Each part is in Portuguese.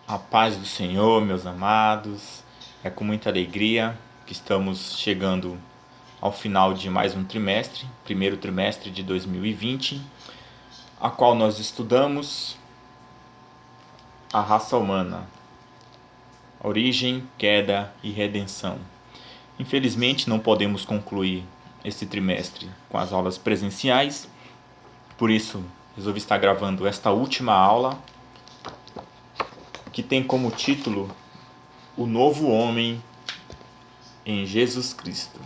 A paz do Senhor, meus amados. É com muita alegria que estamos chegando ao final de mais um trimestre, primeiro trimestre de 2020, a qual nós estudamos a raça humana, origem, queda e redenção. Infelizmente não podemos concluir esse trimestre com as aulas presenciais, por isso resolvi estar gravando esta última aula, que tem como título O Novo Homem em Jesus Cristo.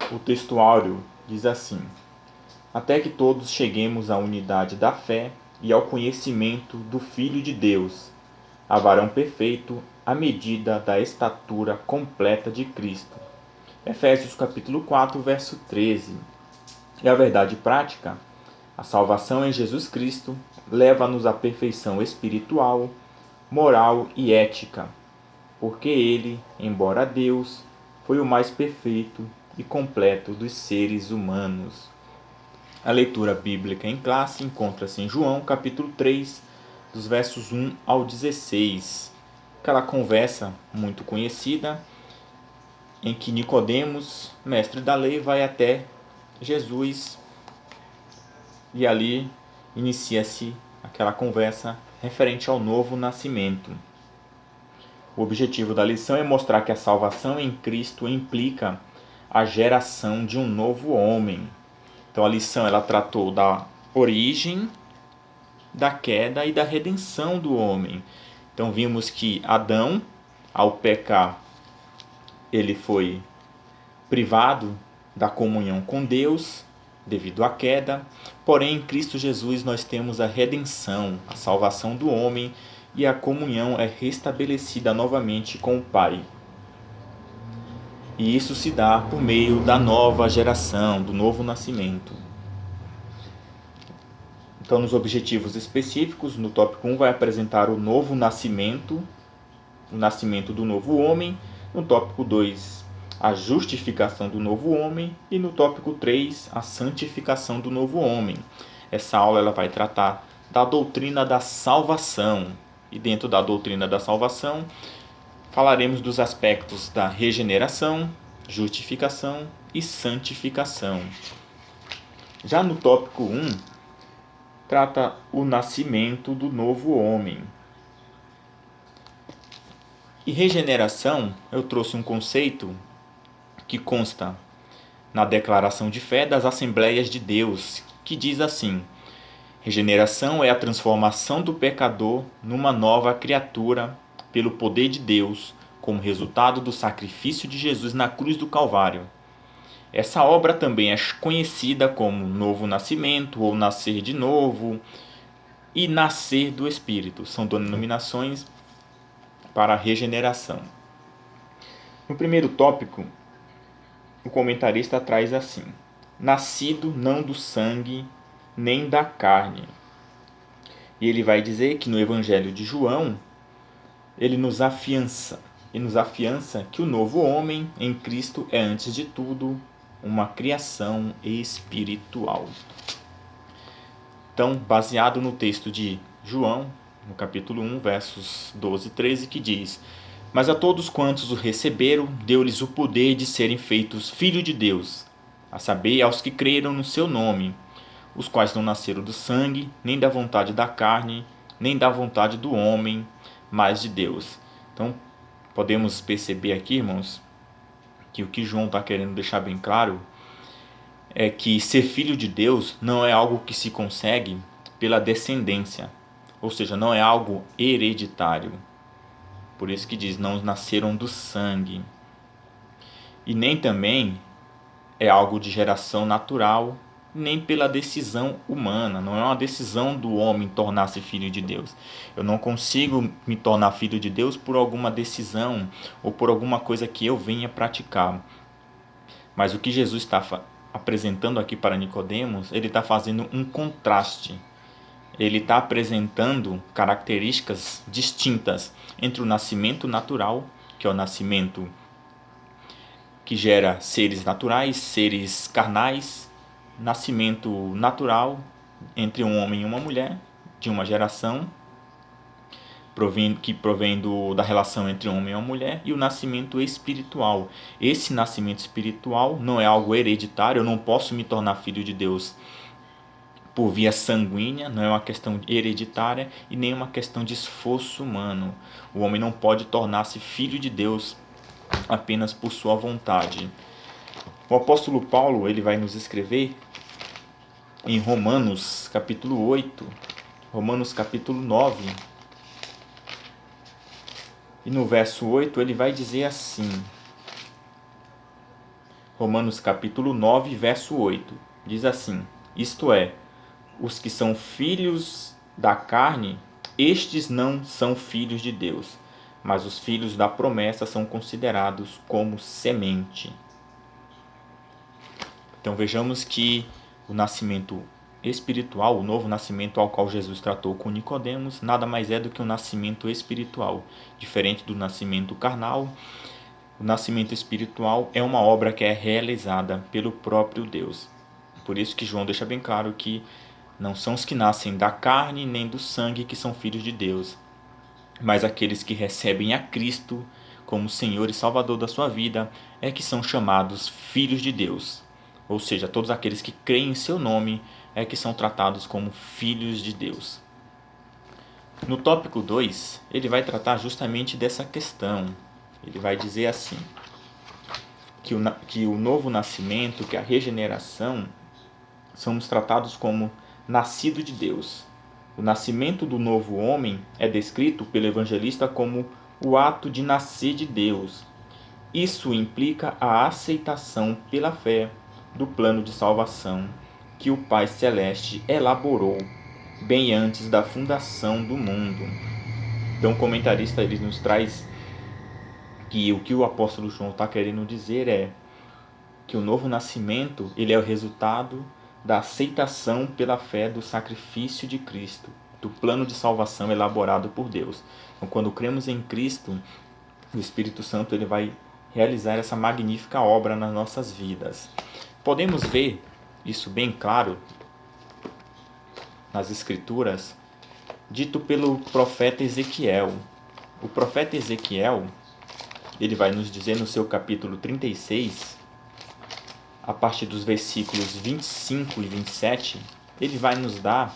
O textuário diz assim: até que todos cheguemos à unidade da fé e ao conhecimento do Filho de Deus, a varão perfeito, à medida da estatura completa de Cristo. Efésios capítulo 4, verso 13. E a verdade prática, a salvação em Jesus Cristo, leva-nos à perfeição espiritual, moral e ética, porque ele, embora Deus, foi o mais perfeito e completo dos seres humanos. A leitura bíblica em classe encontra-se em João, capítulo 3, dos versos 1 ao 16. Aquela conversa muito conhecida em que Nicodemos, mestre da lei, vai até Jesus e ali inicia-se aquela conversa referente ao novo nascimento. O objetivo da lição é mostrar que a salvação em Cristo implica a geração de um novo homem. Então a lição ela tratou da origem, da queda e da redenção do homem. Então vimos que Adão, ao pecar, ele foi privado da comunhão com Deus devido à queda. Porém, em Cristo Jesus nós temos a redenção, a salvação do homem, e a comunhão é restabelecida novamente com o Pai. E isso se dá por meio da nova geração, do novo nascimento. Então, nos objetivos específicos, no tópico 1 vai apresentar o novo nascimento, o nascimento do novo homem. No tópico 2, a justificação do novo homem. E no tópico 3, a santificação do novo homem. Essa aula ela vai tratar da doutrina da salvação. E dentro da doutrina da salvação, falaremos dos aspectos da regeneração, justificação e santificação. Já no tópico 1, trata o nascimento do novo homem. E regeneração, eu trouxe um conceito que consta na Declaração de Fé das Assembleias de Deus, que diz assim: regeneração é a transformação do pecador numa nova criatura pelo poder de Deus, como resultado do sacrifício de Jesus na cruz do Calvário. Essa obra também é conhecida como novo nascimento ou nascer de novo e nascer do Espírito. São denominações para a regeneração. No primeiro tópico, o comentarista traz assim: nascido não do sangue nem da carne. E ele vai dizer que no Evangelho de João, ele nos afiança que o novo homem em Cristo é, antes de tudo, uma criação espiritual. Então, baseado no texto de João, no capítulo 1, versos 12 e 13, que diz: mas a todos quantos o receberam, deu-lhes o poder de serem feitos filhos de Deus, a saber, aos que creram no seu nome, os quais não nasceram do sangue, nem da vontade da carne, nem da vontade do homem, mas de Deus. Então, podemos perceber aqui, irmãos, que o que João está querendo deixar bem claro é que ser filho de Deus não é algo que se consegue pela descendência, ou seja, não é algo hereditário. Por isso que diz, não nasceram do sangue. E nem também é algo de geração natural, nem pela decisão humana. Não é uma decisão do homem tornar-se filho de Deus. Eu não consigo me tornar filho de Deus por alguma decisão ou por alguma coisa que eu venha praticar. Mas o que Jesus está apresentando aqui para Nicodemos, ele está fazendo um contraste. Ele está apresentando características distintas entre o nascimento natural, que é o nascimento que gera seres naturais, seres carnais, nascimento natural entre um homem e uma mulher, de uma geração, que provém da relação entre um homem e uma mulher, e o nascimento espiritual. Esse nascimento espiritual não é algo hereditário, eu não posso me tornar filho de Deus por via sanguínea, não é uma questão hereditária e nem uma questão de esforço humano. O homem não pode tornar-se filho de Deus apenas por sua vontade. O apóstolo Paulo, ele vai nos escrever em Romanos capítulo 8, Romanos capítulo 9, e no verso 8 ele vai dizer assim, Romanos capítulo 9, verso 8, diz assim, isto é, os que são filhos da carne, estes não são filhos de Deus, mas os filhos da promessa são considerados como semente. Então vejamos que o nascimento espiritual, o novo nascimento ao qual Jesus tratou com Nicodemos, nada mais é do que um nascimento espiritual. Diferente do nascimento carnal, o nascimento espiritual é uma obra que é realizada pelo próprio Deus. Por isso que João deixa bem claro que não são os que nascem da carne nem do sangue que são filhos de Deus, mas aqueles que recebem a Cristo como Senhor e Salvador da sua vida é que são chamados filhos de Deus. Ou seja, todos aqueles que creem em seu nome é que são tratados como filhos de Deus. No tópico 2, ele vai tratar justamente dessa questão. Ele vai dizer assim, que o novo nascimento, que a regeneração, somos tratados como nascido de Deus. O nascimento do novo homem é descrito pelo evangelista como o ato de nascer de Deus. Isso implica a aceitação pela fé do plano de salvação que o Pai Celeste elaborou bem antes da fundação do mundo. Então o comentarista ele nos traz que o que o apóstolo João está querendo dizer é que o novo nascimento ele é o resultado da aceitação pela fé do sacrifício de Cristo, do plano de salvação elaborado por Deus. Então, quando cremos em Cristo, o Espírito Santo ele vai realizar essa magnífica obra nas nossas vidas. Podemos ver isso bem claro nas Escrituras, dito pelo profeta Ezequiel. O profeta Ezequiel, ele vai nos dizer no seu capítulo 36, a partir dos versículos 25 e 27, ele vai nos dar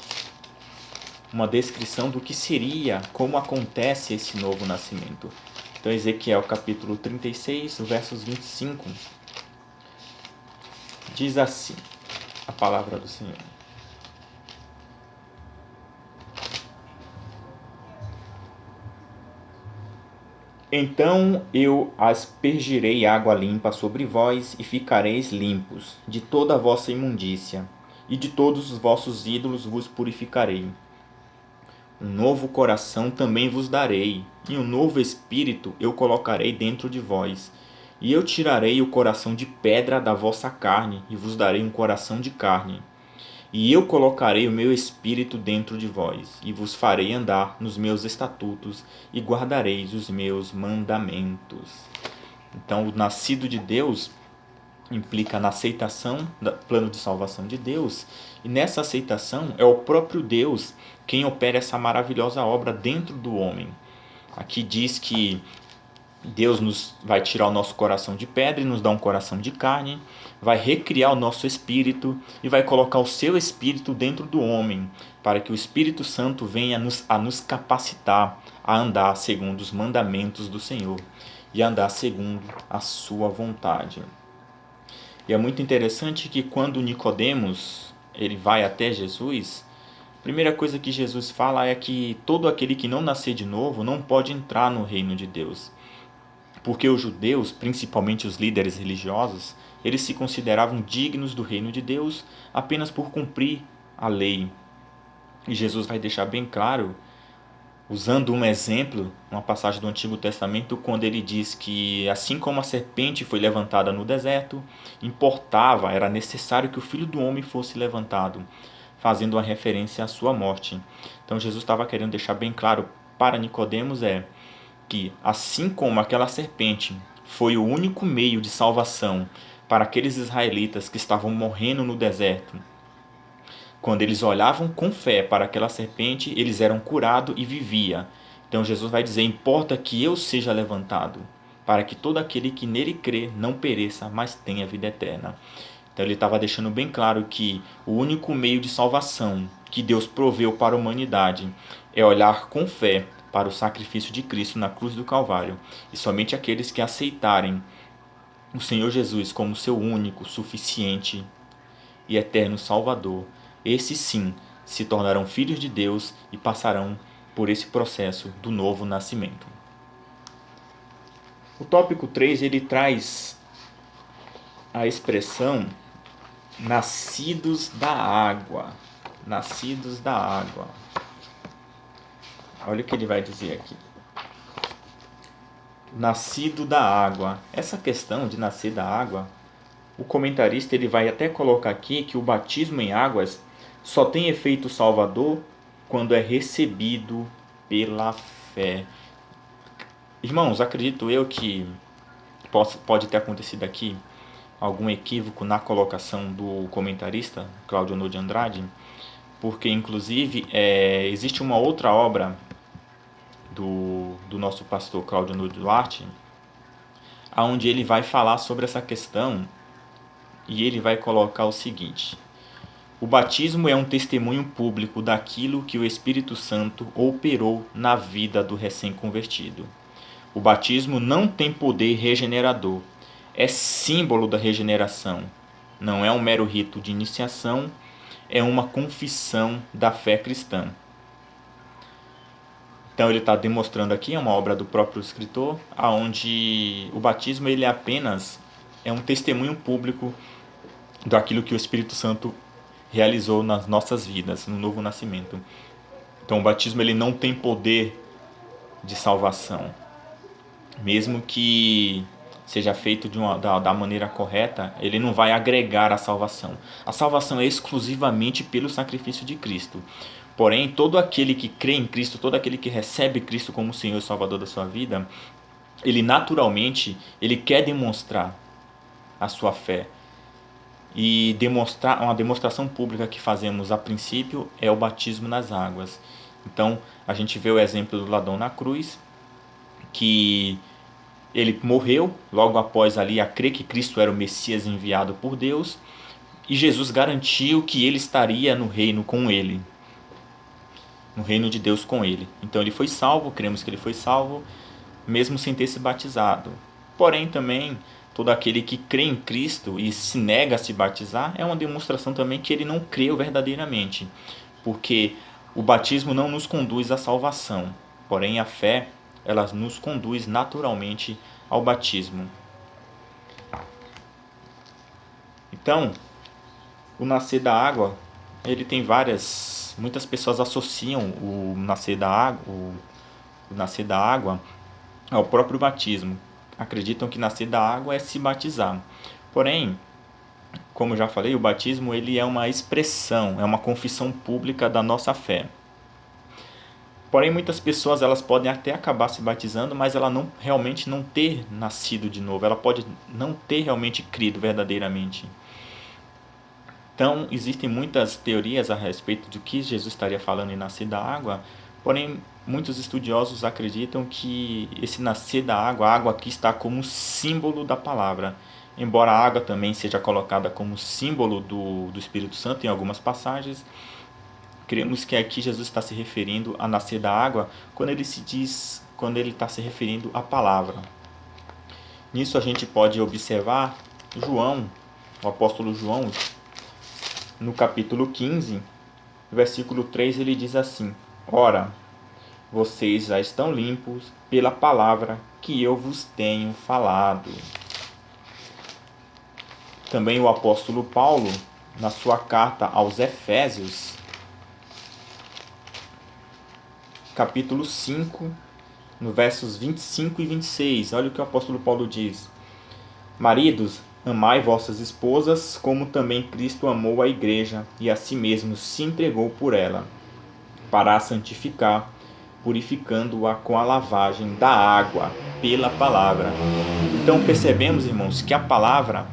uma descrição do que seria, como acontece esse novo nascimento. Então, Ezequiel capítulo 36, versos 25, diz assim a palavra do Senhor. Então eu aspergirei água limpa sobre vós e ficareis limpos de toda a vossa imundícia, e de todos os vossos ídolos vos purificarei. Um novo coração também vos darei, e um novo espírito eu colocarei dentro de vós. E eu tirarei o coração de pedra da vossa carne, e vos darei um coração de carne. E eu colocarei o meu espírito dentro de vós, e vos farei andar nos meus estatutos, e guardareis os meus mandamentos. Então, o nascido de Deus implica na aceitação do plano de salvação de Deus, e nessa aceitação é o próprio Deus quem opera essa maravilhosa obra dentro do homem. Aqui diz que Deus vai tirar o nosso coração de pedra e nos dar um coração de carne, vai recriar o nosso espírito e vai colocar o seu espírito dentro do homem, para que o Espírito Santo venha a nos capacitar a andar segundo os mandamentos do Senhor e andar segundo a sua vontade. E é muito interessante que quando Nicodemos ele vai até Jesus, a primeira coisa que Jesus fala é que todo aquele que não nascer de novo não pode entrar no reino de Deus. Porque os judeus, principalmente os líderes religiosos, eles se consideravam dignos do reino de Deus apenas por cumprir a lei. E Jesus vai deixar bem claro, usando um exemplo, uma passagem do Antigo Testamento, quando ele diz que assim como a serpente foi levantada no deserto, era necessário que o Filho do Homem fosse levantado, fazendo uma referência à sua morte. Então Jesus estava querendo deixar bem claro para Nicodemos que, assim como aquela serpente foi o único meio de salvação para aqueles israelitas que estavam morrendo no deserto, quando eles olhavam com fé para aquela serpente, eles eram curados e viviam. Então Jesus vai dizer: importa que eu seja levantado, para que todo aquele que nele crê não pereça, mas tenha vida eterna. Então ele estava deixando bem claro que o único meio de salvação que Deus proveu para a humanidade é olhar com fé para o sacrifício de Cristo na cruz do Calvário. E somente aqueles que aceitarem o Senhor Jesus como seu único, suficiente e eterno Salvador, esses sim se tornarão filhos de Deus e passarão por esse processo do novo nascimento. O tópico 3 ele traz a expressão nascidos da água. Nascidos da água. Olha o que ele vai dizer aqui. Nascido da água. Essa questão de nascer da água, o comentarista ele vai até colocar aqui que o batismo em águas só tem efeito salvador quando é recebido pela fé. Irmãos, acredito eu que pode ter acontecido aqui algum equívoco na colocação do comentarista Cláudio Honor de Andrade, porque inclusive existe uma outra obra do nosso pastor Cláudio Honor Duarte, onde ele vai falar sobre essa questão e ele vai colocar o seguinte: o batismo é um testemunho público daquilo que o Espírito Santo operou na vida do recém-convertido. O batismo não tem poder regenerador, é símbolo da regeneração. Não é um mero rito de iniciação, é uma confissão da fé cristã. Então ele está demonstrando aqui, é uma obra do próprio escritor, onde o batismo ele apenas é um testemunho público daquilo que o Espírito Santo realizou nas nossas vidas, no novo nascimento. Então o batismo ele não tem poder de salvação. Mesmo que seja feito da maneira correta, ele não vai agregar a salvação. A salvação é exclusivamente pelo sacrifício de Cristo. Porém, todo aquele que crê em Cristo, todo aquele que recebe Cristo como Senhor e Salvador da sua vida, ele naturalmente ele quer demonstrar a sua fé. E uma demonstração pública que fazemos a princípio é o batismo nas águas. Então, a gente vê o exemplo do ladrão na cruz, que ele morreu logo após ali a crer que Cristo era o Messias enviado por Deus, e Jesus garantiu que ele estaria no reino com ele, no reino de Deus com ele. Então ele foi salvo, cremos que ele foi salvo, mesmo sem ter se batizado. Porém também, todo aquele que crê em Cristo e se nega a se batizar é uma demonstração também que ele não creu verdadeiramente, porque o batismo não nos conduz à salvação, porém a fé ela nos conduz naturalmente ao batismo. Então, o nascer da água, ele tem muitas pessoas associam o nascer da água ao próprio batismo. Acreditam que nascer da água é se batizar. Porém, como eu já falei, o batismo ele é uma expressão, é uma confissão pública da nossa fé. Porém, muitas pessoas elas podem até acabar se batizando, mas ela realmente não ter nascido de novo. Ela pode não ter realmente crido verdadeiramente. Então, existem muitas teorias a respeito do que Jesus estaria falando em nascer da água. Porém, muitos estudiosos acreditam que esse nascer da água, a água aqui está como símbolo da palavra. Embora a água também seja colocada como símbolo do Espírito Santo em algumas passagens, cremos que aqui Jesus está se referindo a nascer da água quando ele está se referindo à palavra. Nisso a gente pode observar João, o apóstolo João, no capítulo 15, versículo 3, ele diz assim: ora, vocês já estão limpos pela palavra que eu vos tenho falado. Também o apóstolo Paulo, na sua carta aos Efésios, capítulo 5, no versos 25 e 26, olha o que o apóstolo Paulo diz: maridos, amai vossas esposas, como também Cristo amou a igreja e a si mesmo se entregou por ela, para a santificar, purificando-a com a lavagem da água pela palavra. Então percebemos, irmãos, que a palavra,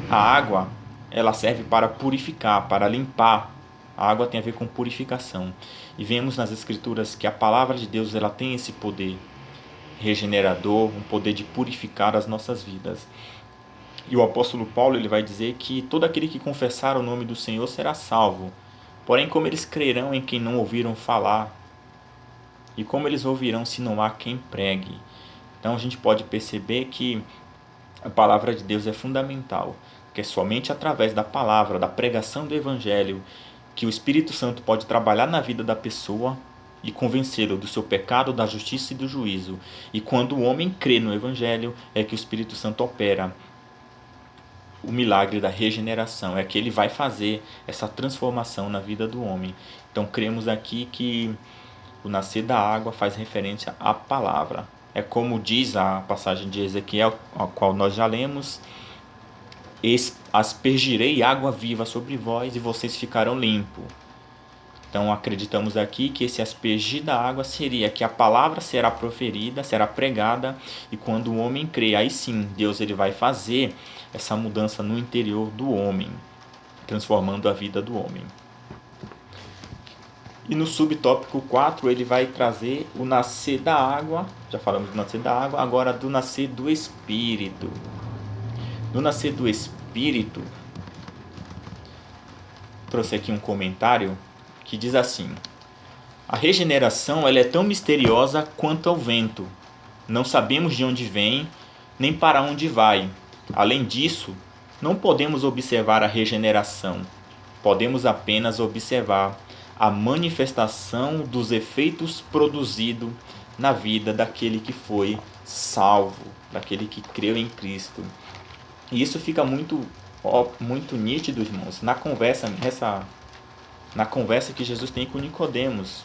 a água, ela serve para purificar, para limpar. A água tem a ver com purificação. E vemos nas Escrituras que a palavra de Deus ela tem esse poder regenerador, um poder de purificar as nossas vidas. E o apóstolo Paulo ele vai dizer que todo aquele que confessar o nome do Senhor será salvo. Porém, como eles crerão em quem não ouviram falar? E como eles ouvirão se não há quem pregue? Então a gente pode perceber que a palavra de Deus é fundamental, que é somente através da palavra, da pregação do Evangelho, que o Espírito Santo pode trabalhar na vida da pessoa e convencê-lo do seu pecado, da justiça e do juízo. E quando o homem crê no Evangelho, é que o Espírito Santo opera o milagre da regeneração, é que ele vai fazer essa transformação na vida do homem. Então cremos aqui que o nascer da água faz referência à palavra. É como diz a passagem de Ezequiel, a qual nós já lemos: aspergirei água viva sobre vós e vocês ficarão limpos. Então acreditamos aqui que esse aspergir da água seria que a palavra será proferida, será pregada, e quando o homem crê, aí sim Deus ele vai fazer essa mudança no interior do homem, transformando a vida do homem. E no subtópico 4 ele vai trazer o nascer da água, já falamos do nascer da água, agora do nascer do Espírito. Do nascer do Espírito, trouxe aqui um comentário que diz assim: a regeneração ela é tão misteriosa quanto o vento. Não sabemos de onde vem, nem para onde vai. Além disso, não podemos observar a regeneração. Podemos apenas observar a manifestação dos efeitos produzidos na vida daquele que foi salvo, daquele que creu em Cristo. E isso fica muito nítido, irmãos, na conversa que Jesus tem com Nicodemos.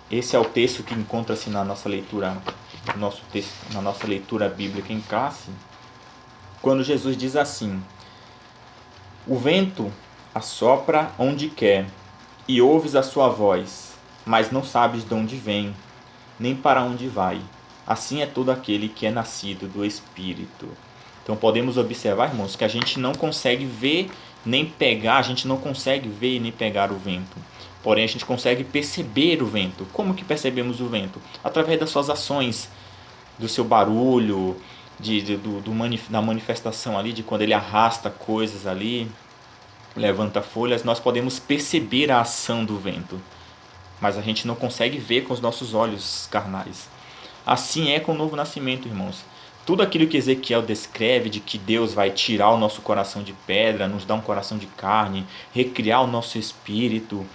Esse é o texto que encontra-se na nossa leitura, na nossa leitura bíblica em classe, quando Jesus diz assim: o vento assopra onde quer, e ouves a sua voz, mas não sabes de onde vem, nem para onde vai. Assim é todo aquele que é nascido do Espírito. Então podemos observar, irmãos, que a gente não consegue ver nem pegar, a gente não consegue ver nem pegar o vento. Porém, a gente consegue perceber o vento. Como que percebemos o vento? Através das suas ações, do seu barulho, da manifestação ali, de quando ele arrasta coisas ali, levanta folhas, nós podemos perceber a ação do vento. Mas a gente não consegue ver com os nossos olhos carnais. Assim é com o novo nascimento, irmãos. Tudo aquilo que Ezequiel descreve de que Deus vai tirar o nosso coração de pedra, nos dar um coração de carne, recriar o nosso espírito,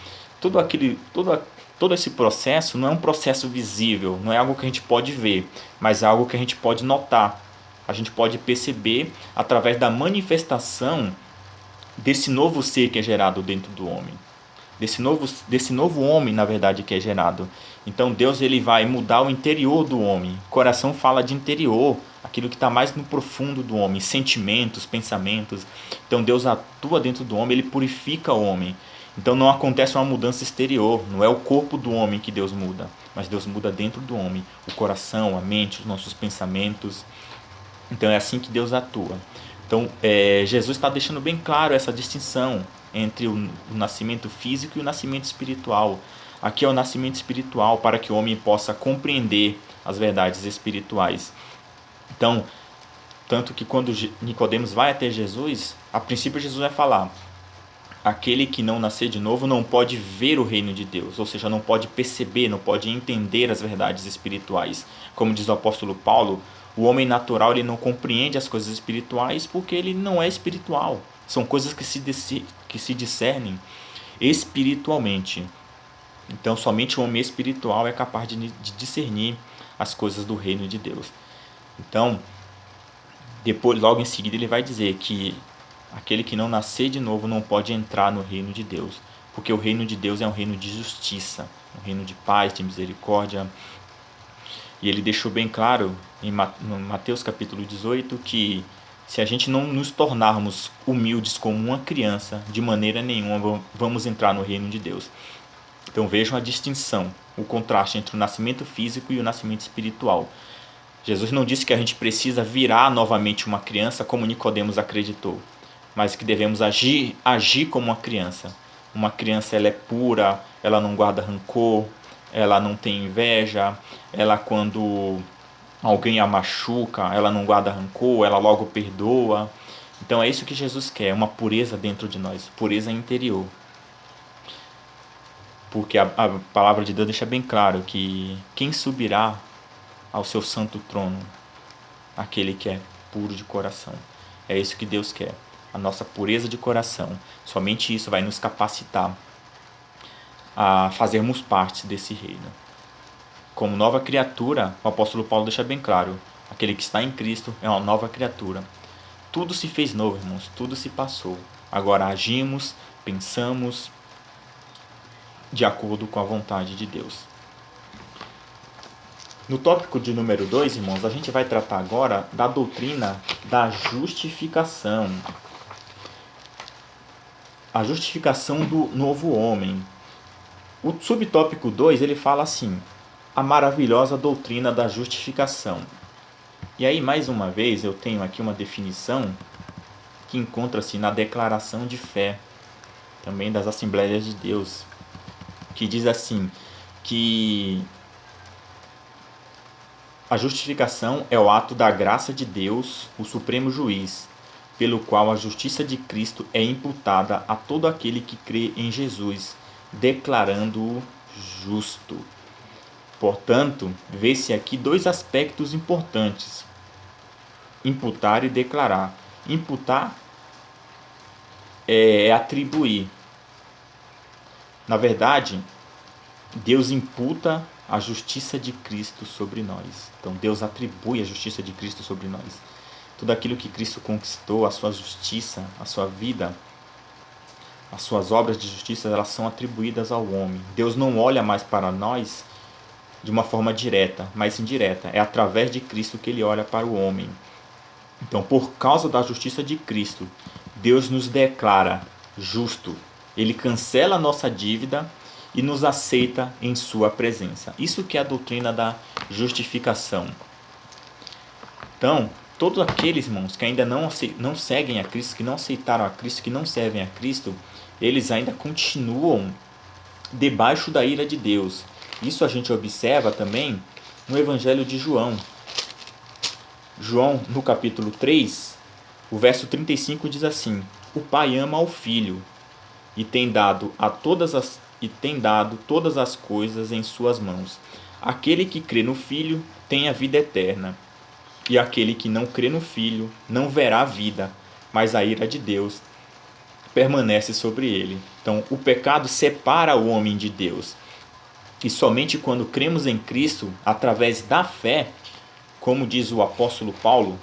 todo esse processo não é um processo visível, não é algo que a gente pode ver, mas é algo que a gente pode notar. A gente pode perceber através da manifestação desse novo ser que é gerado dentro do homem. Desse novo homem, na verdade, que é gerado. Então Deus ele vai mudar o interior do homem. O coração fala de interior, aquilo que está mais no profundo do homem, sentimentos, pensamentos. Então Deus atua dentro do homem, ele purifica o homem. Então não acontece uma mudança exterior, não é o corpo do homem que Deus muda, mas Deus muda dentro do homem, o coração, a mente, os nossos pensamentos. Então é assim que Deus atua. Então Jesus está deixando bem claro essa distinção entre o nascimento físico e o nascimento espiritual. Aqui é o nascimento espiritual para que o homem possa compreender as verdades espirituais. Então, tanto que quando Nicodemos vai até Jesus, a princípio Jesus vai falar: aquele que não nascer de novo não pode ver o reino de Deus, ou seja, não pode perceber, não pode entender as verdades espirituais. Como diz o apóstolo Paulo, o homem natural ele não compreende as coisas espirituais porque ele não é espiritual. São coisas que se discernem espiritualmente. Então, somente o homem espiritual é capaz de discernir as coisas do reino de Deus. Então, depois, logo em seguida, ele vai dizer que aquele que não nascer de novo não pode entrar no reino de Deus, porque o reino de Deus é um reino de justiça, um reino de paz, de misericórdia. E ele deixou bem claro em Mateus capítulo 18 que se a gente não nos tornarmos humildes como uma criança, de maneira nenhuma vamos entrar no reino de Deus. Então vejam a distinção, o contraste entre o nascimento físico e o nascimento espiritual. Jesus não disse que a gente precisa virar novamente uma criança como Nicodemos acreditou. mas que devemos agir como uma criança. Uma criança, ela é pura, ela não guarda rancor, ela não tem inveja, ela, quando alguém a machuca, ela não guarda rancor, ela logo perdoa. Então é isso que Jesus quer, uma pureza dentro de nós, pureza interior. Porque a palavra de Deus deixa bem claro que quem subirá ao seu santo trono? Aquele que é puro de coração. É isso que Deus quer, a nossa pureza de coração. Somente isso vai nos capacitar a fazermos parte desse reino. Como nova criatura, o apóstolo Paulo deixa bem claro, aquele que está em Cristo é uma nova criatura. Tudo se fez novo, irmãos, tudo se passou. Agora agimos, pensamos de acordo com a vontade de Deus. No tópico de número 2, irmãos, a gente vai tratar agora da doutrina da justificação. A justificação do novo homem. O subtópico 2, ele fala assim: a maravilhosa doutrina da justificação. E aí, mais uma vez, eu tenho aqui uma definição que encontra-se na declaração de fé, também das Assembleias de Deus, que diz assim, que a justificação é o ato da graça de Deus, o supremo juiz, pelo qual a justiça de Cristo é imputada a todo aquele que crê em Jesus, declarando-o justo. Portanto, vê-se aqui dois aspectos importantes: imputar e declarar. Imputar é atribuir. Na verdade, Deus imputa a justiça de Cristo sobre nós. Então Deus atribui a justiça de Cristo sobre nós. Tudo aquilo que Cristo conquistou, a sua justiça, a sua vida, as suas obras de justiça, elas são atribuídas ao homem. Deus não olha mais para nós de uma forma direta, mas indireta. É através de Cristo que ele olha para o homem. Então, por causa da justiça de Cristo, Deus nos declara justo. Ele cancela a nossa dívida e nos aceita em sua presença. Isso que é a doutrina da justificação. Então, todos aqueles, irmãos, que ainda não seguem a Cristo, que não aceitaram a Cristo, que não servem a Cristo, eles ainda continuam debaixo da ira de Deus. Isso a gente observa também no Evangelho de João. João, no capítulo 3, o verso 35 diz assim: o Pai ama ao Filho e tem dado todas as coisas em suas mãos. Aquele que crê no Filho tem a vida eterna, e aquele que não crê no Filho não verá a vida, mas a ira de Deus permanece sobre ele. Então, o pecado separa o homem de Deus. E somente quando cremos em Cristo, através da fé, como diz o apóstolo Paulo,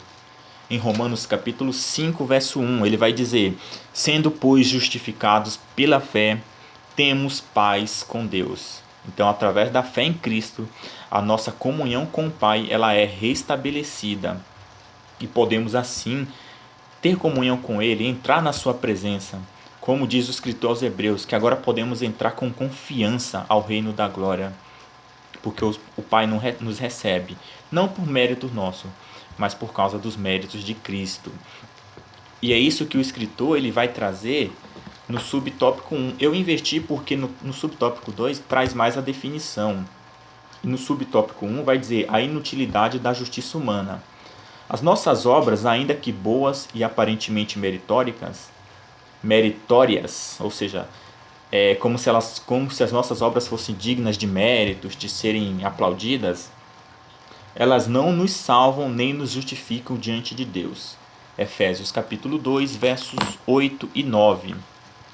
em Romanos capítulo 5, verso 1, ele vai dizer: sendo, pois, justificados pela fé, temos paz com Deus. Então, através da fé em Cristo, a nossa comunhão com o Pai, ela é restabelecida. E podemos, assim, ter comunhão com Ele, entrar na sua presença. Como diz o escritor aos Hebreus, que agora podemos entrar com confiança ao reino da glória. Porque o Pai nos recebe, não por mérito nosso, mas por causa dos méritos de Cristo. E é isso que o escritor ele vai trazer no subtópico 1. Eu investi porque no subtópico 2 traz mais a definição. E no subtópico 1 vai dizer a inutilidade da justiça humana. As nossas obras, ainda que boas e aparentemente meritórias, ou seja, como se as nossas obras fossem dignas de méritos, de serem aplaudidas, elas não nos salvam nem nos justificam diante de Deus. Efésios capítulo 2, versos 8 e 9.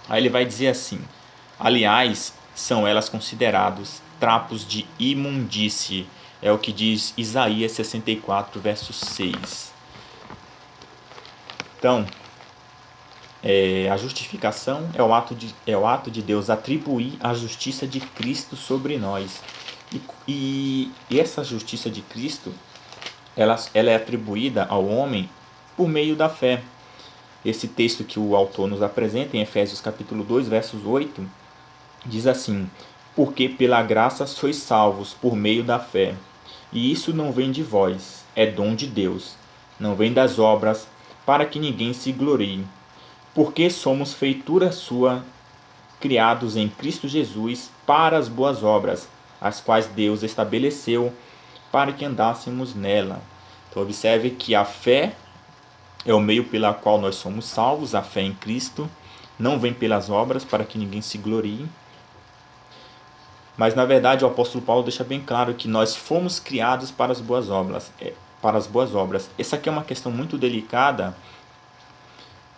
Aí ele vai dizer assim: aliás, são elas consideradas trapos de imundície. É o que diz Isaías 64, verso 6. Então, a justificação é o ato de Deus atribuir a justiça de Cristo sobre nós. E essa justiça de Cristo, ela é atribuída ao homem por meio da fé. Esse texto que o autor nos apresenta em Efésios capítulo 2, versos 8, diz assim: porque pela graça sois salvos por meio da fé. E isso não vem de vós, é dom de Deus. Não vem das obras, para que ninguém se glorie. porque somos feitura sua, criados em Cristo Jesus para as boas obras, as quais Deus estabeleceu para que andássemos nela. Então observe que a fé é o meio pela qual nós somos salvos, a fé em Cristo. Não vem pelas obras para que ninguém se glorie. Mas na verdade o apóstolo Paulo deixa bem claro que nós fomos criados para as boas obras. Essa aqui é uma questão muito delicada,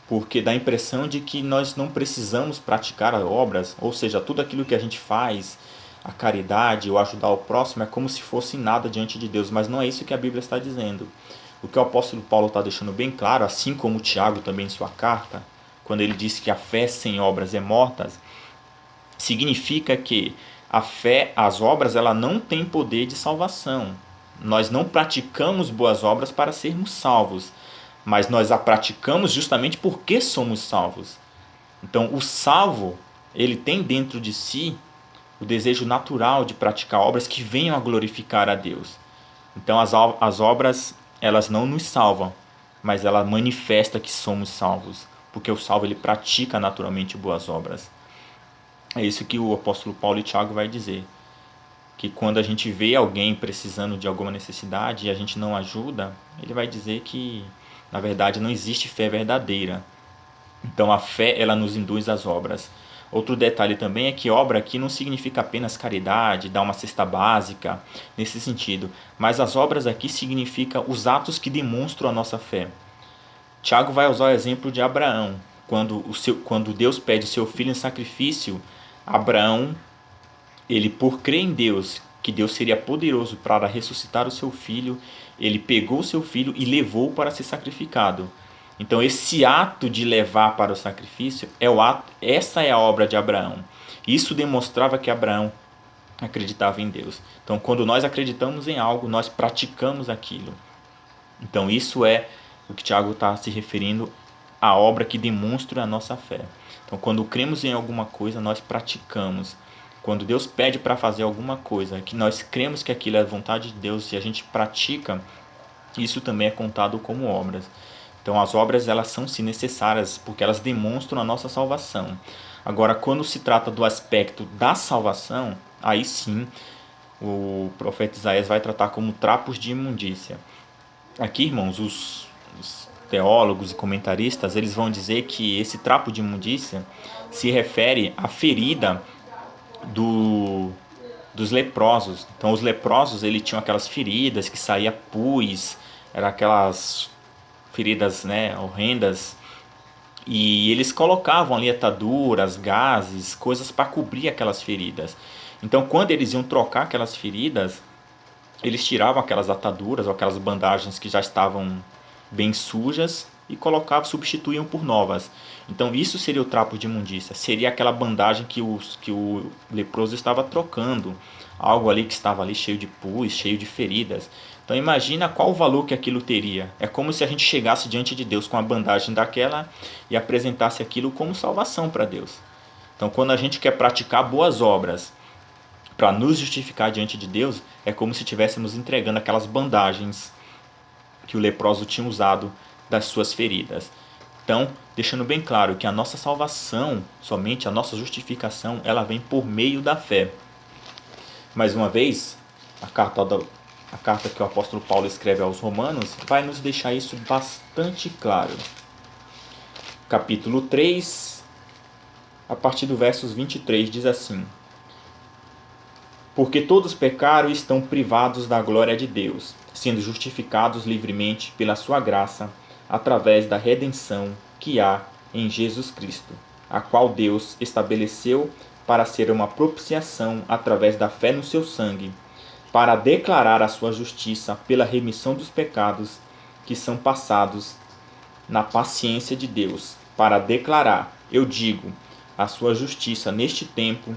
porque dá a impressão de que nós não precisamos praticar as obras, ou seja, tudo aquilo que a gente faz, a caridade ou ajudar o próximo, é como se fosse nada diante de Deus, mas não é isso que a Bíblia está dizendo. O que o apóstolo Paulo está deixando bem claro, assim como o Tiago também em sua carta, quando ele diz que a fé sem obras é morta, significa que a fé, as obras, ela não tem poder de salvação. Nós não praticamos boas obras para sermos salvos, mas nós a praticamos justamente porque somos salvos. Então, o salvo, ele tem dentro de si o desejo natural de praticar obras que venham a glorificar a Deus. Então, as obras, elas não nos salvam, mas ela manifesta que somos salvos, porque o salvo, ele pratica naturalmente boas obras. É isso que o apóstolo Paulo e Tiago vai dizer, que quando a gente vê alguém precisando de alguma necessidade e a gente não ajuda, ele vai dizer que, na verdade, não existe fé verdadeira. Então a fé, ela nos induz às obras. Outro detalhe também é que obra aqui não significa apenas caridade, dar uma cesta básica, nesse sentido. Mas as obras aqui significam os atos que demonstram a nossa fé. Tiago vai usar o exemplo de Abraão. Quando Deus pede o seu filho em sacrifício, Abraão, ele por crer em Deus, que Deus seria poderoso para ressuscitar o seu filho, ele pegou o seu filho e levou para ser sacrificado. Então esse ato de levar para o sacrifício essa é a obra de Abraão. Isso demonstrava que Abraão acreditava em Deus. Então quando nós acreditamos em algo, nós praticamos aquilo. Então isso é o que Tiago está se referindo à obra que demonstra a nossa fé. Então quando cremos em alguma coisa, nós praticamos. Quando Deus pede para fazer alguma coisa, que nós cremos que aquilo é a vontade de Deus e a gente pratica, isso também é contado como obras. Então as obras, elas são sim necessárias porque elas demonstram a nossa salvação. Agora, quando se trata do aspecto da salvação, aí sim o profeta Isaías vai tratar como trapos de imundícia. Aqui, irmãos, os teólogos e comentaristas, eles vão dizer que esse trapo de imundícia se refere à ferida dos leprosos. Então os leprosos, eles tinham aquelas feridas que saía pus, eram aquelas feridas, né, horrendas, e eles colocavam ali ataduras, gases, coisas para cobrir aquelas feridas. Então quando eles iam trocar aquelas feridas, eles tiravam aquelas ataduras ou aquelas bandagens que já estavam bem sujas e colocavam, substituíam por novas. Então isso seria o trapo de imundícia, seria aquela bandagem que o leproso estava trocando, algo ali que estava ali cheio de pus, cheio de feridas. Então imagina qual o valor que aquilo teria. É como se a gente chegasse diante de Deus com a bandagem daquela e apresentasse aquilo como salvação para Deus. Então quando a gente quer praticar boas obras para nos justificar diante de Deus, é como se estivéssemos entregando aquelas bandagens que o leproso tinha usado das suas feridas. Então, deixando bem claro que a nossa salvação, somente a nossa justificação, ela vem por meio da fé. Mais uma vez, a carta que o apóstolo Paulo escreve aos Romanos vai nos deixar isso bastante claro. Capítulo 3, a partir do versos 23, diz assim: Porque todos pecaram e estão privados da glória de Deus, sendo justificados livremente pela sua graça, através da redenção que há em Jesus Cristo, a qual Deus estabeleceu para ser uma propiciação através da fé no seu sangue, para declarar a sua justiça pela remissão dos pecados que são passados na paciência de Deus, para declarar, eu digo, a sua justiça neste tempo,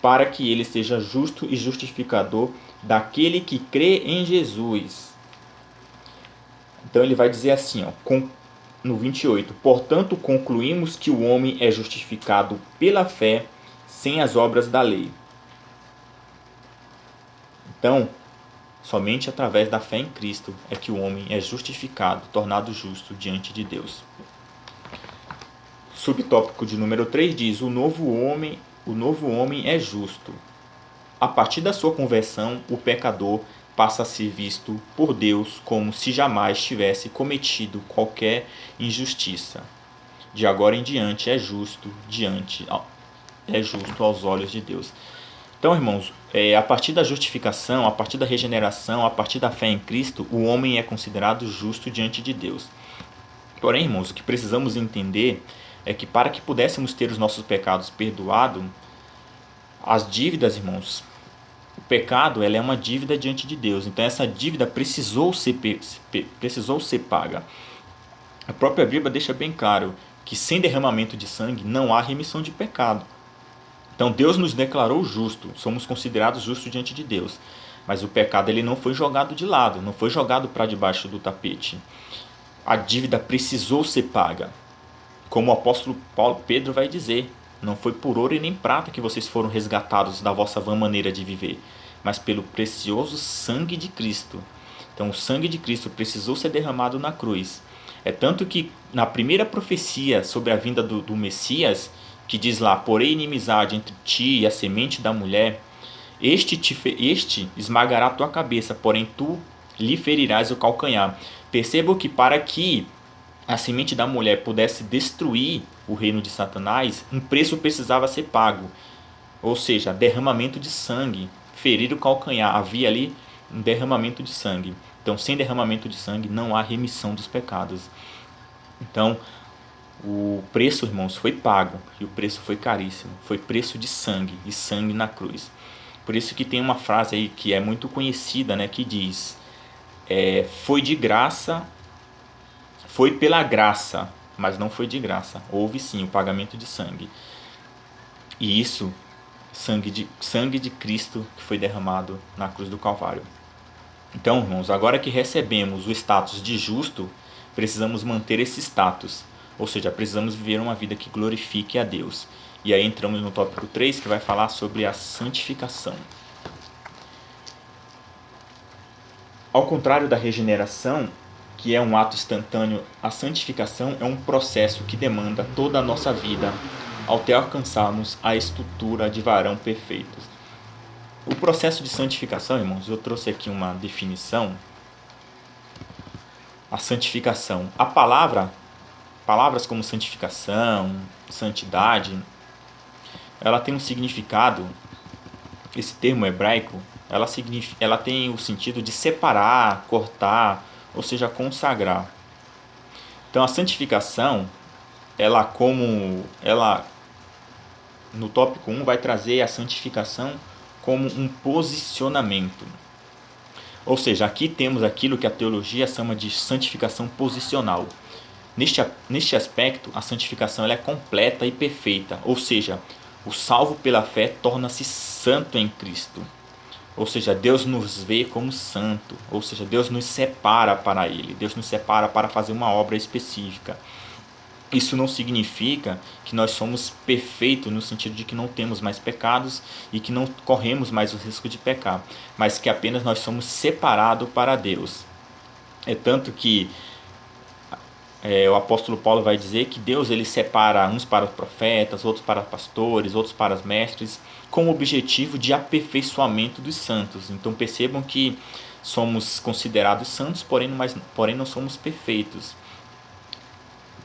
para que ele seja justo e justificador daquele que crê em Jesus. Então ele vai dizer assim, no 28, portanto concluímos que o homem é justificado pela fé, sem as obras da lei. Então, somente através da fé em Cristo é que o homem é justificado, tornado justo diante de Deus. subtópico de número 3 diz: o novo homem é justo. A partir da sua conversão, o pecador passa a ser visto por Deus como se jamais tivesse cometido qualquer injustiça. De agora em diante é justo aos olhos de Deus. Então, irmãos, a partir da justificação, a partir da regeneração, a partir da fé em Cristo, o homem é considerado justo diante de Deus. Porém, irmãos, o que precisamos entender é que para que pudéssemos ter os nossos pecados perdoados, as dívidas, irmãos, o pecado ela é uma dívida diante de Deus. Então essa dívida precisou ser paga. A própria Bíblia deixa bem claro que sem derramamento de sangue não há remissão de pecado. Então Deus nos declarou justo, somos considerados justos diante de Deus. Mas o pecado ele não foi jogado de lado, não foi jogado para debaixo do tapete. A dívida precisou ser paga. Como o apóstolo Pedro vai dizer, não foi por ouro e nem prata que vocês foram resgatados da vossa vã maneira de viver, mas pelo precioso sangue de Cristo. Então o sangue de Cristo precisou ser derramado na cruz. É tanto que na primeira profecia sobre a vinda do Messias, que diz lá: porém inimizade entre ti e a semente da mulher, este esmagará a tua cabeça, porém tu lhe ferirás o calcanhar. Perceba que para que a semente da mulher pudesse destruir o reino de Satanás, um preço precisava ser pago. Ou seja, derramamento de sangue, ferir o calcanhar, havia ali um derramamento de sangue. Então, sem derramamento de sangue não há remissão dos pecados. Então, o preço, irmãos, foi pago, e o preço foi caríssimo. Foi preço de sangue, e sangue na cruz. Por isso que tem uma frase aí que é muito conhecida, né, que diz: foi de graça, foi pela graça, mas não foi de graça. Houve sim o pagamento de sangue. E isso, sangue de Cristo que foi derramado na cruz do Calvário. Então, irmãos, agora que recebemos o status de justo, precisamos manter esse status. Ou seja, precisamos viver uma vida que glorifique a Deus. E aí entramos no tópico 3, que vai falar sobre a santificação. Ao contrário da regeneração, que é um ato instantâneo, a santificação é um processo que demanda toda a nossa vida até alcançarmos a estrutura de varão perfeito. O processo de santificação, irmãos, eu trouxe aqui uma definição. A santificação. Palavras como santificação, santidade, ela tem um significado, esse termo hebraico, ela tem o sentido de separar, cortar, ou seja, consagrar. Então a santificação, no tópico 1 vai trazer a santificação como um posicionamento. Ou seja, aqui temos aquilo que a teologia chama de santificação posicional. Neste aspecto, a santificação ela é completa e perfeita, ou seja, o salvo pela fé torna-se santo em Cristo. Ou seja, Deus nos vê como santo, ou seja, Deus nos separa para Ele, Deus nos separa para fazer uma obra específica. Isso não significa que nós somos perfeitos no sentido de que não temos mais pecados e que não corremos mais o risco de pecar, mas que apenas nós somos separados para Deus. É tanto que o apóstolo Paulo vai dizer que Deus ele separa uns para profetas, outros para pastores, outros para mestres, com o objetivo de aperfeiçoamento dos santos. Então percebam que somos considerados santos, porém não somos perfeitos.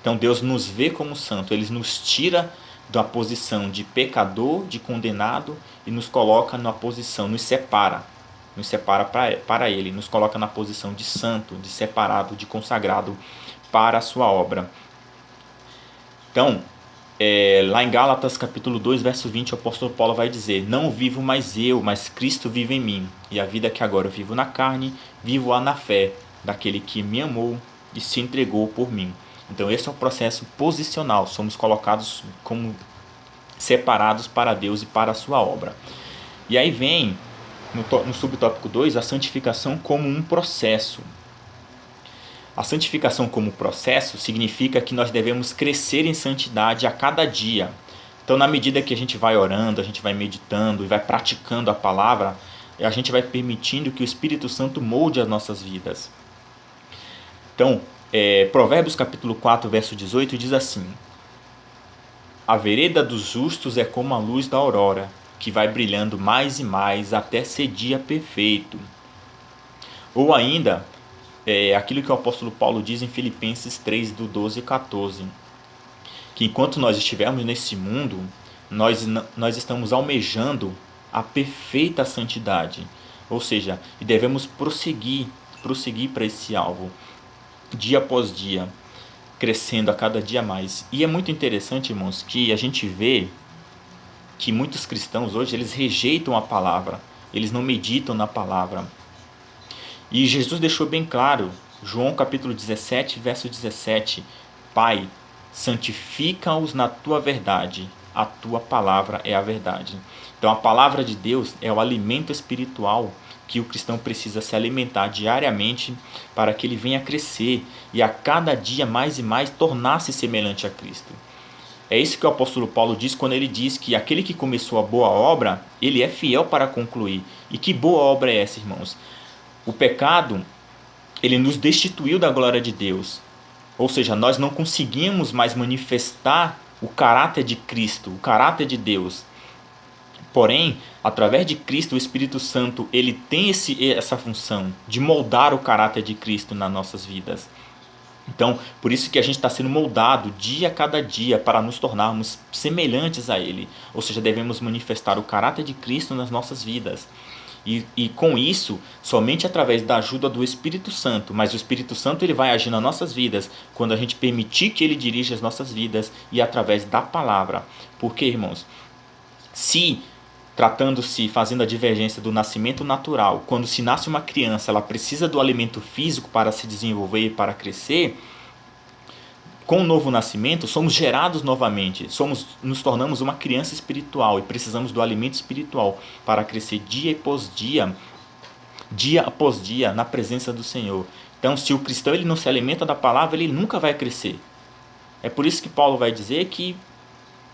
Então Deus nos vê como santo, Ele nos tira da posição de pecador, de condenado, e nos coloca na posição, nos separa para Ele, nos coloca na posição de santo, de separado, de consagrado para a sua obra. Então, lá em Gálatas capítulo 2, verso 20, o apóstolo Paulo vai dizer: não vivo mais eu, mas Cristo vive em mim, e a vida que agora eu vivo na carne, vivo-a na fé daquele que me amou e se entregou por mim. Então esse é o processo posicional, somos colocados como separados para Deus e para a sua obra. E aí vem, no subtópico 2, a santificação como um processo. A santificação como processo significa que nós devemos crescer em santidade a cada dia. Então, na medida que a gente vai orando, a gente vai meditando e vai praticando a palavra, a gente vai permitindo que o Espírito Santo molde as nossas vidas. Então, Provérbios capítulo 4, verso 18 diz assim: A vereda dos justos é como a luz da aurora, que vai brilhando mais e mais até ser dia perfeito. Ou ainda, aquilo que o apóstolo Paulo diz em Filipenses 3, do 12 e 14, que enquanto nós estivermos nesse mundo, nós estamos almejando a perfeita santidade. Ou seja, devemos prosseguir para esse alvo, dia após dia, crescendo a cada dia mais. E é muito interessante, irmãos, que a gente vê que muitos cristãos hoje, eles rejeitam a palavra, eles não meditam na palavra. E Jesus deixou bem claro, João capítulo 17, verso 17, Pai, santifica-os na tua verdade, a tua palavra é a verdade. Então a palavra de Deus é o alimento espiritual que o cristão precisa se alimentar diariamente para que ele venha crescer e a cada dia mais e mais tornar-se semelhante a Cristo. É isso que o apóstolo Paulo diz quando ele diz que aquele que começou a boa obra, ele é fiel para concluir. E que boa obra é essa, irmãos? O pecado, ele nos destituiu da glória de Deus. Ou seja, nós não conseguimos mais manifestar o caráter de Cristo, o caráter de Deus. Porém, através de Cristo, o Espírito Santo, ele tem essa função de moldar o caráter de Cristo nas nossas vidas. Então, por isso que a gente está sendo moldado dia a cada dia para nos tornarmos semelhantes a Ele. Ou seja, devemos manifestar o caráter de Cristo nas nossas vidas. E com isso, somente através da ajuda do Espírito Santo, mas o Espírito Santo ele vai agir nas nossas vidas quando a gente permitir que ele dirija as nossas vidas e através da palavra. Porque, irmãos, se tratando-se, fazendo a divergência do nascimento natural, quando se nasce uma criança, ela precisa do alimento físico para se desenvolver e para crescer. Com o novo nascimento, somos gerados novamente, nos tornamos uma criança espiritual e precisamos do alimento espiritual para crescer dia após dia, na presença do Senhor. Então, se o cristão ele não se alimenta da palavra, ele nunca vai crescer. É por isso que Paulo vai dizer que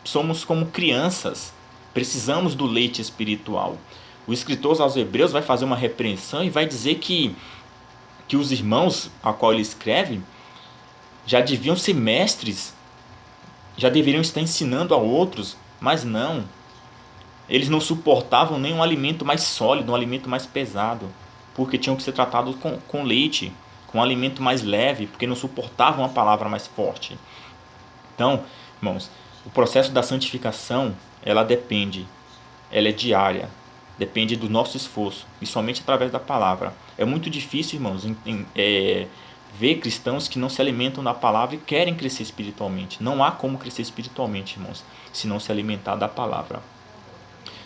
somos como crianças, precisamos do leite espiritual. O escritor aos Hebreus vai fazer uma repreensão e vai dizer que os irmãos a qual ele escreve já deviam ser mestres, já deveriam estar ensinando a outros, mas não. Eles não suportavam nem um alimento mais sólido, um alimento mais pesado, porque tinham que ser tratados com leite, com um alimento mais leve, porque não suportavam a palavra mais forte. Então, irmãos, o processo da santificação, ela é diária, depende do nosso esforço, e somente através da palavra. É muito difícil, irmãos, ver cristãos que não se alimentam da palavra e querem crescer espiritualmente. Não há como crescer espiritualmente, irmãos, se não se alimentar da palavra.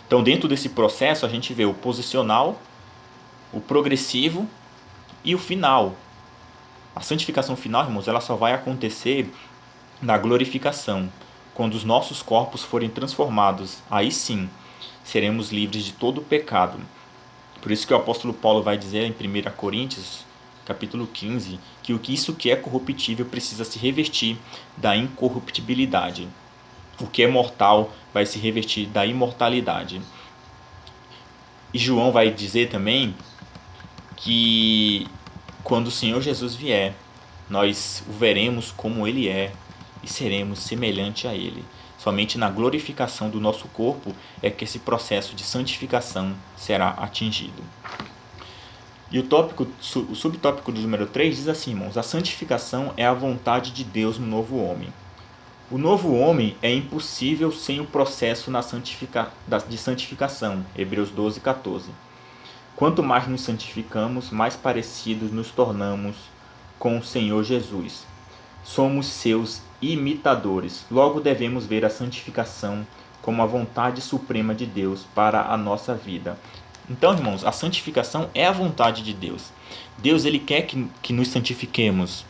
Então, dentro desse processo, a gente vê o posicional, o progressivo e o final. A santificação final, irmãos, ela só vai acontecer na glorificação, quando os nossos corpos forem transformados. Aí sim, seremos livres de todo o pecado. Por isso que o apóstolo Paulo vai dizer em 1 Coríntios, capítulo 15, que isso que é corruptível precisa se revestir da incorruptibilidade. O que é mortal vai se revestir da imortalidade. E João vai dizer também que quando o Senhor Jesus vier, nós o veremos como Ele é e seremos semelhante a Ele. Somente na glorificação do nosso corpo é que esse processo de santificação será atingido. E o subtópico do número 3 diz assim, irmãos: a santificação é a vontade de Deus no novo homem. O novo homem é impossível sem o processo de santificação. Hebreus 12, 14. Quanto mais nos santificamos, mais parecidos nos tornamos com o Senhor Jesus. Somos seus imitadores. Logo devemos ver a santificação como a vontade suprema de Deus para a nossa vida. Então, irmãos, a santificação é a vontade de Deus. Deus ele quer que nos santifiquemos.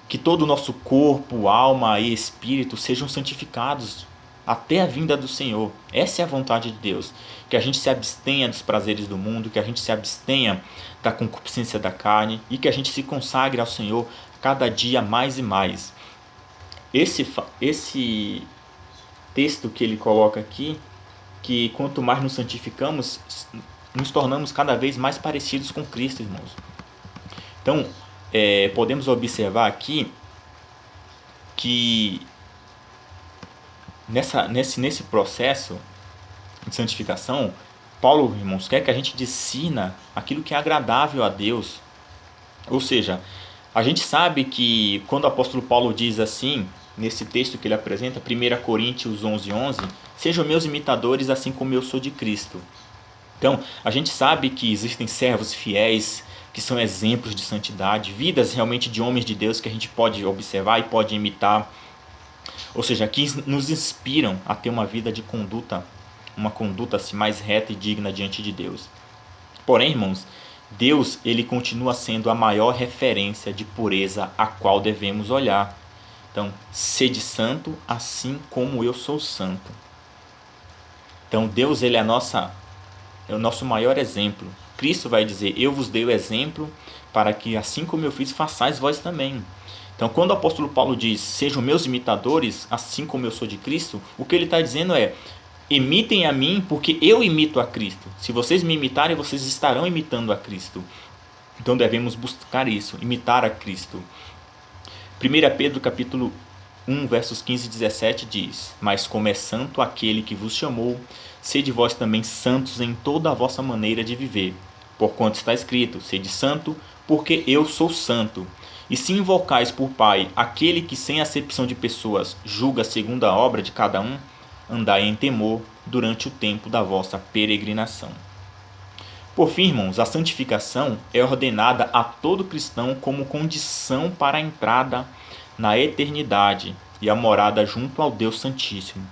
Que todo o nosso corpo, alma e espírito sejam santificados até a vinda do Senhor. Essa é a vontade de Deus. Que a gente se abstenha dos prazeres do mundo, que a gente se abstenha da concupiscência da carne e que a gente se consagre ao Senhor cada dia mais e mais. Esse texto que ele coloca aqui, que quanto mais nos santificamos, nos tornamos cada vez mais parecidos com Cristo, irmãos. Então, podemos observar aqui que nesse processo de santificação, Paulo, irmãos, quer que a gente discirna aquilo que é agradável a Deus. Ou seja, a gente sabe que quando o apóstolo Paulo diz assim, nesse texto que ele apresenta, 1 Coríntios 11:11, sejam meus imitadores assim como eu sou de Cristo. Então, a gente sabe que existem servos fiéis que são exemplos de santidade, vidas realmente de homens de Deus que a gente pode observar e pode imitar. Ou seja, que nos inspiram a ter uma vida de conduta, uma conduta assim, mais reta e digna diante de Deus. Porém, irmãos, Deus ele continua sendo a maior referência de pureza a qual devemos olhar. Então, sede santo assim como eu sou santo. Então, Deus ele é o nosso maior exemplo. Cristo vai dizer, eu vos dei o exemplo para que assim como eu fiz, façais vós também. Então, quando o apóstolo Paulo diz, sejam meus imitadores, assim como eu sou de Cristo, o que ele está dizendo é, imitem a mim, porque eu imito a Cristo. Se vocês me imitarem, vocês estarão imitando a Cristo. Então, devemos buscar isso, imitar a Cristo. 1 Pedro capítulo 1, versos 15 e 17 diz, mas como é santo aquele que vos chamou, sede vós também santos em toda a vossa maneira de viver. Porquanto está escrito, sede santo, porque eu sou santo. E se invocais por Pai aquele que sem acepção de pessoas julga segundo a obra de cada um, andai em temor durante o tempo da vossa peregrinação. Por fim, irmãos, a santificação é ordenada a todo cristão como condição para a entrada na eternidade e a morada junto ao Deus Santíssimo.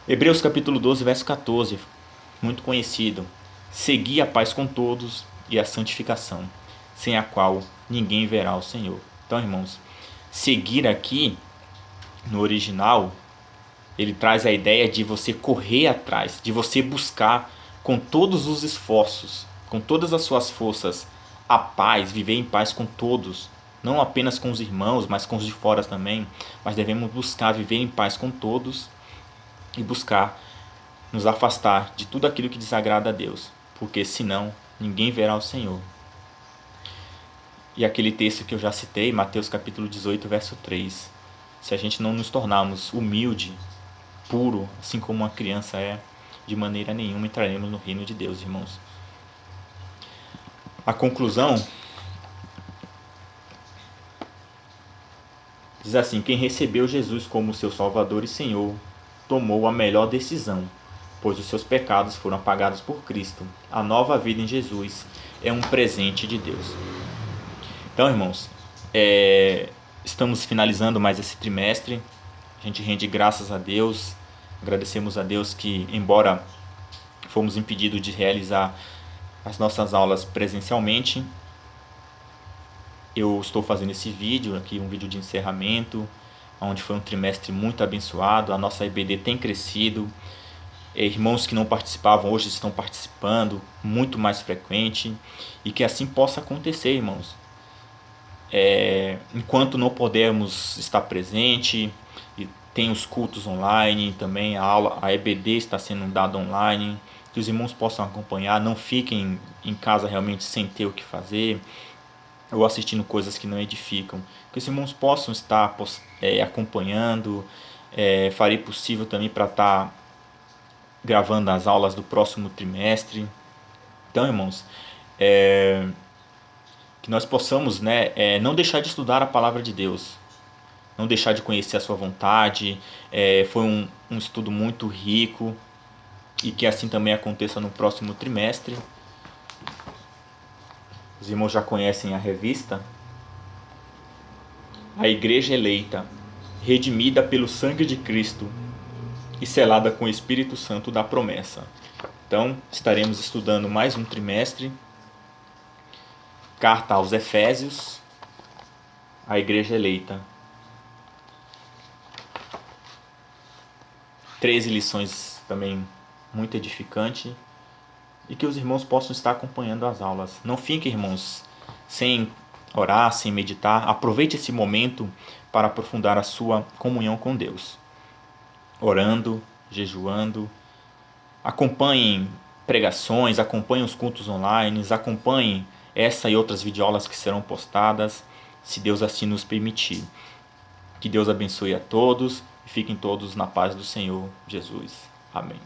Hebreus capítulo 12, verso 14, muito conhecido. Segui a paz com todos e a santificação, sem a qual ninguém verá o Senhor. Então, irmãos, seguir aqui, no original, ele traz a ideia de você correr atrás, de você buscar com todos os esforços, com todas as suas forças, a paz, viver em paz com todos, não apenas com os irmãos, mas com os de fora também, mas devemos buscar viver em paz com todos e buscar nos afastar de tudo aquilo que desagrada a Deus, porque senão ninguém verá o Senhor. E aquele texto que eu já citei, Mateus capítulo 18, verso 3, se a gente não nos tornarmos humilde, puro, assim como uma criança é, de maneira nenhuma entraremos no reino de Deus, irmãos. A conclusão diz assim, quem recebeu Jesus como seu Salvador e Senhor, tomou a melhor decisão, pois os seus pecados foram apagados por Cristo. A nova vida em Jesus é um presente de Deus. Então, irmãos, estamos finalizando mais esse trimestre. A gente rende graças a Deus, agradecemos a Deus que, embora fomos impedidos de realizar as nossas aulas presencialmente, eu estou fazendo esse vídeo aqui, um vídeo de encerramento, onde foi um trimestre muito abençoado, a nossa EBD tem crescido, irmãos que não participavam hoje estão participando, muito mais frequente, e que assim possa acontecer, irmãos. Enquanto não pudermos estar presente, e tem os cultos online também, a EBD está sendo dada online, que os irmãos possam acompanhar, não fiquem em casa realmente sem ter o que fazer, ou assistindo coisas que não edificam, que os irmãos possam estar acompanhando, farei possível também para estar gravando as aulas do próximo trimestre. Então, irmãos, que nós possamos não deixar de estudar a palavra de Deus, não deixar de conhecer a sua vontade. Foi um estudo muito rico, e que assim também aconteça no próximo trimestre. Os irmãos já conhecem a revista, A Igreja Eleita, redimida pelo sangue de Cristo e selada com o Espírito Santo da promessa. Então, estaremos estudando mais um trimestre, Carta aos Efésios, A Igreja Eleita. 13 lições também muito edificante, e que os irmãos possam estar acompanhando as aulas. Não fiquem, irmãos, sem orar, sem meditar. Aproveite esse momento para aprofundar a sua comunhão com Deus. Orando, jejuando. Acompanhem pregações, acompanhem os cultos online, acompanhem essa e outras videoaulas que serão postadas, se Deus assim nos permitir. Que Deus abençoe a todos. Fiquem todos na paz do Senhor Jesus. Amém.